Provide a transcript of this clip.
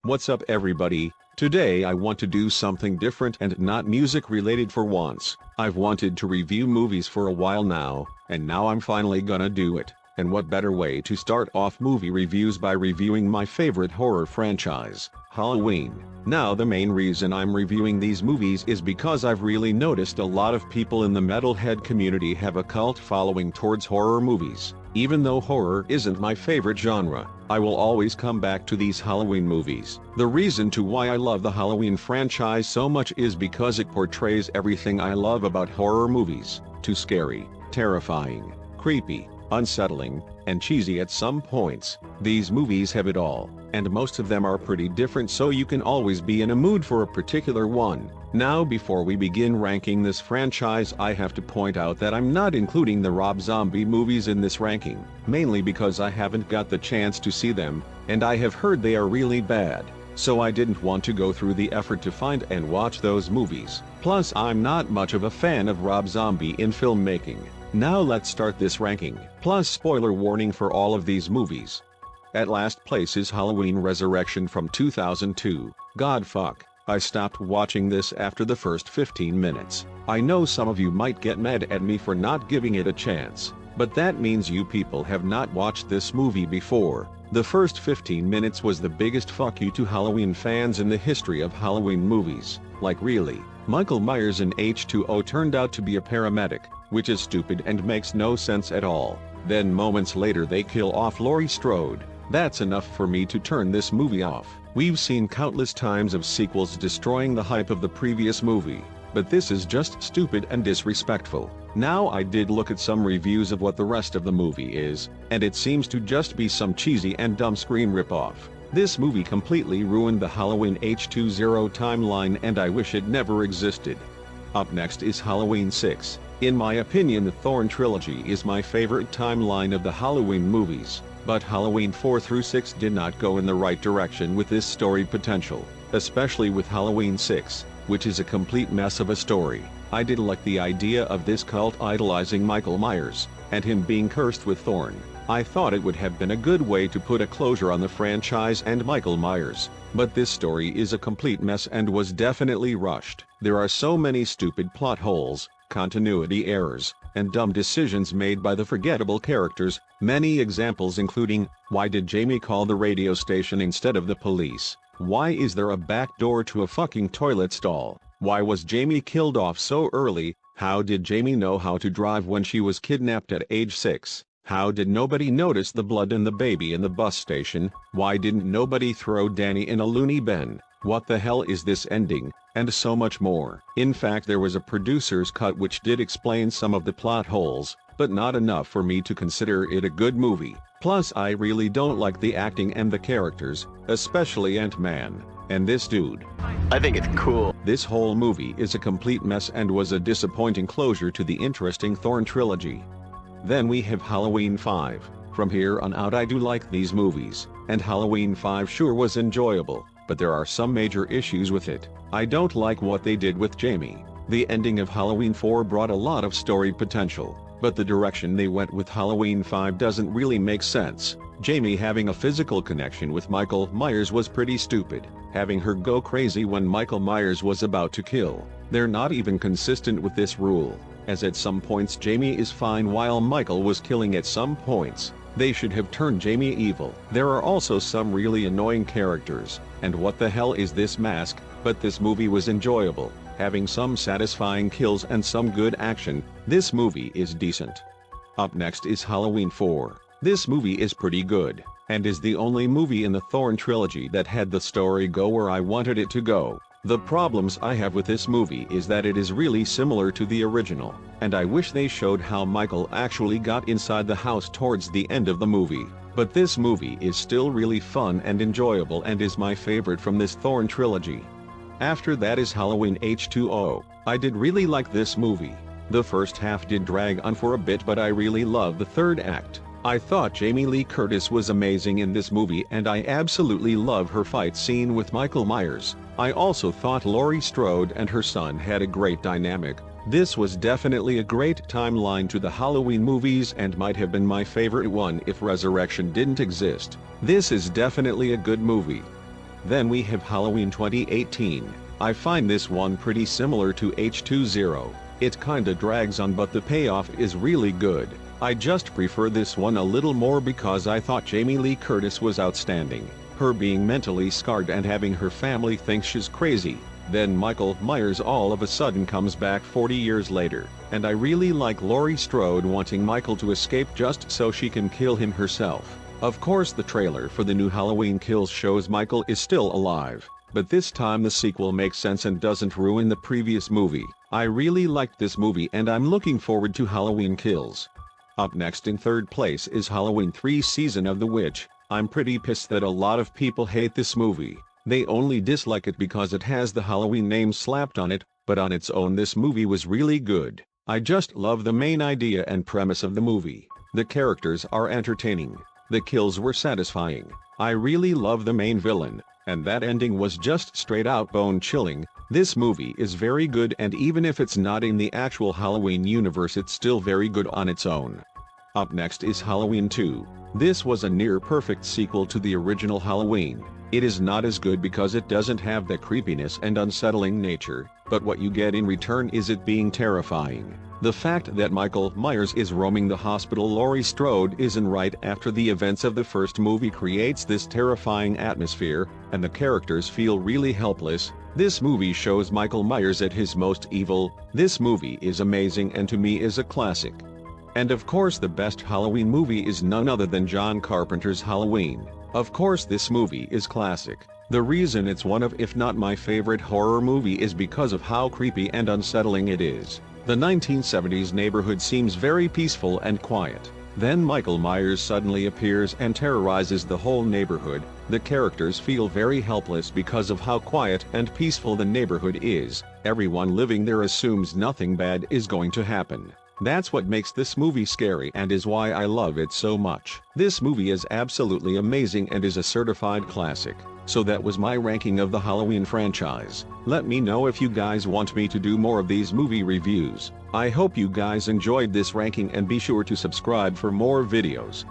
What's up everybody? Today I want to do something different and not music related for once. I've wanted to review movies for a while now, and now I'm finally gonna do it. And what better way to start off movie reviews by reviewing my favorite horror franchise, Halloween. Now the main reason I'm reviewing these movies is because I've really noticed a lot of people in the metalhead community have a cult following towards horror movies. Even though horror isn't my favorite genre, I will always come back to these Halloween movies. The reason to why I love the Halloween franchise so much is because it portrays everything I love about horror movies. Too scary, terrifying, creepy, unsettling, and cheesy at some points. These movies have it all, and most of them are pretty different, so you can always be in a mood for a particular one. Now before we begin ranking this franchise, I have to point out that I'm not including the Rob Zombie movies in this ranking, mainly because I haven't got the chance to see them, and I have heard they are really bad, so I didn't want to go through the effort to find and watch those movies. Plus I'm not much of a fan of Rob Zombie in filmmaking. Now let's start this ranking. Plus spoiler warning for all of these movies. At last place is Halloween Resurrection from 2002. God fuck, I stopped watching this after the first 15 minutes. I know some of you might get mad at me for not giving it a chance, but that means you people have not watched this movie before. The first 15 minutes was the biggest fuck you to Halloween fans in the history of Halloween movies. Like really, Michael Myers in H2O turned out to be a paramedic, which is stupid and makes no sense at all. Then moments later they kill off Laurie Strode. That's enough for me to turn this movie off. We've seen countless times of sequels destroying the hype of the previous movie, but this is just stupid and disrespectful. Now I did look at some reviews of what the rest of the movie is, and it seems to just be some cheesy and dumb Scream ripoff. This movie completely ruined the Halloween H20 timeline, and I wish it never existed. Up next is Halloween 6. In my opinion, the Thorn trilogy is my favorite timeline of the Halloween movies, but Halloween 4 through 6 did not go in the right direction with this story potential, especially with Halloween 6, which is a complete mess of a story. I did like the idea of this cult idolizing Michael Myers, and him being cursed with Thorn. I thought it would have been a good way to put a closure on the franchise and Michael Myers, but this story is a complete mess and was definitely rushed. There are so many stupid plot holes, continuity errors, and dumb decisions made by the forgettable characters. Many examples including, why did Jamie call the radio station instead of the police? Why is there a back door to a fucking toilet stall? Why was Jamie killed off so early? How did Jamie know how to drive when she was kidnapped at age 6? How did nobody notice the blood and the baby in the bus station? Why didn't nobody throw Danny in a loony bin? What the hell is this ending? And so much more. In fact, there was a producer's cut which did explain some of the plot holes, but not enough for me to consider it a good movie. Plus I really don't like the acting and the characters, especially Ant-Man. And this dude. I think it's cool. This whole movie is a complete mess and was a disappointing closure to the interesting Thorn trilogy. Then we have Halloween 5. From here on out I do like these movies, and Halloween 5 sure was enjoyable, but there are some major issues with it. I don't like what they did with Jamie. The ending of Halloween 4 brought a lot of story potential, but the direction they went with Halloween 5 doesn't really make sense. Jamie having a physical connection with Michael Myers was pretty stupid. Having her go crazy when Michael Myers was about to kill. They're not even consistent with this rule, as at some points Jamie is fine while Michael was killing at some points. They should have turned Jamie evil. There are also some really annoying characters, and what the hell is this mask? But this movie was enjoyable, having some satisfying kills and some good action. This movie is decent. Up next is Halloween 4. This movie is pretty good, and is the only movie in the Thorn trilogy that had the story go where I wanted it to go. The problems I have with this movie is that it is really similar to the original, and I wish they showed how Michael actually got inside the house towards the end of the movie. But this movie is still really fun and enjoyable and is my favorite from this Thorn trilogy. After that is Halloween H2O. I did really like this movie. The first half did drag on for a bit, but I really loved the third act. I thought Jamie Lee Curtis was amazing in this movie, and I absolutely love her fight scene with Michael Myers. I also thought Laurie Strode and her son had a great dynamic. This was definitely a great timeline to the Halloween movies and might have been my favorite one if Resurrection didn't exist. This is definitely a good movie. Then we have Halloween 2018. I find this one pretty similar to H20. It kinda drags on, but the payoff is really good. I just prefer this one a little more because I thought Jamie Lee Curtis was outstanding. Her being mentally scarred and having her family think she's crazy. Then Michael Myers all of a sudden comes back 40 years later, and I really like Laurie Strode wanting Michael to escape just so she can kill him herself. Of course, the trailer for the new Halloween Kills shows Michael is still alive, but this time the sequel makes sense and doesn't ruin the previous movie. I really liked this movie and I'm looking forward to Halloween Kills. Up next in third place is Halloween 3 Season of the Witch. I'm pretty pissed that a lot of people hate this movie. They only dislike it because it has the Halloween name slapped on it, but on its own this movie was really good. I just love the main idea and premise of the movie. The characters are entertaining. The kills were satisfying. I really love the main villain, and that ending was just straight out bone-chilling. This movie is very good, and even if it's not in the actual Halloween universe, it's still very good on its own. Up next is Halloween 2. This was a near-perfect sequel to the original Halloween. It is not as good because it doesn't have the creepiness and unsettling nature, but what you get in return is it being terrifying. The fact that Michael Myers is roaming the hospital Laurie Strode isn't right after the events of the first movie creates this terrifying atmosphere, and the characters feel really helpless. This movie shows Michael Myers at his most evil. This movie is amazing and to me is a classic. And of course the best Halloween movie is none other than John Carpenter's Halloween. Of course this movie is classic. The reason it's one of, if not my favorite horror movie, is because of how creepy and unsettling it is. The 1970s neighborhood seems very peaceful and quiet. Then Michael Myers suddenly appears and terrorizes the whole neighborhood. The characters feel very helpless because of how quiet and peaceful the neighborhood is. Everyone living there assumes nothing bad is going to happen. That's what makes this movie scary and is why I love it so much. This movie is absolutely amazing and is a certified classic. So that was my ranking of the Halloween franchise. Let me know if you guys want me to do more of these movie reviews. I hope you guys enjoyed this ranking and be sure to subscribe for more videos.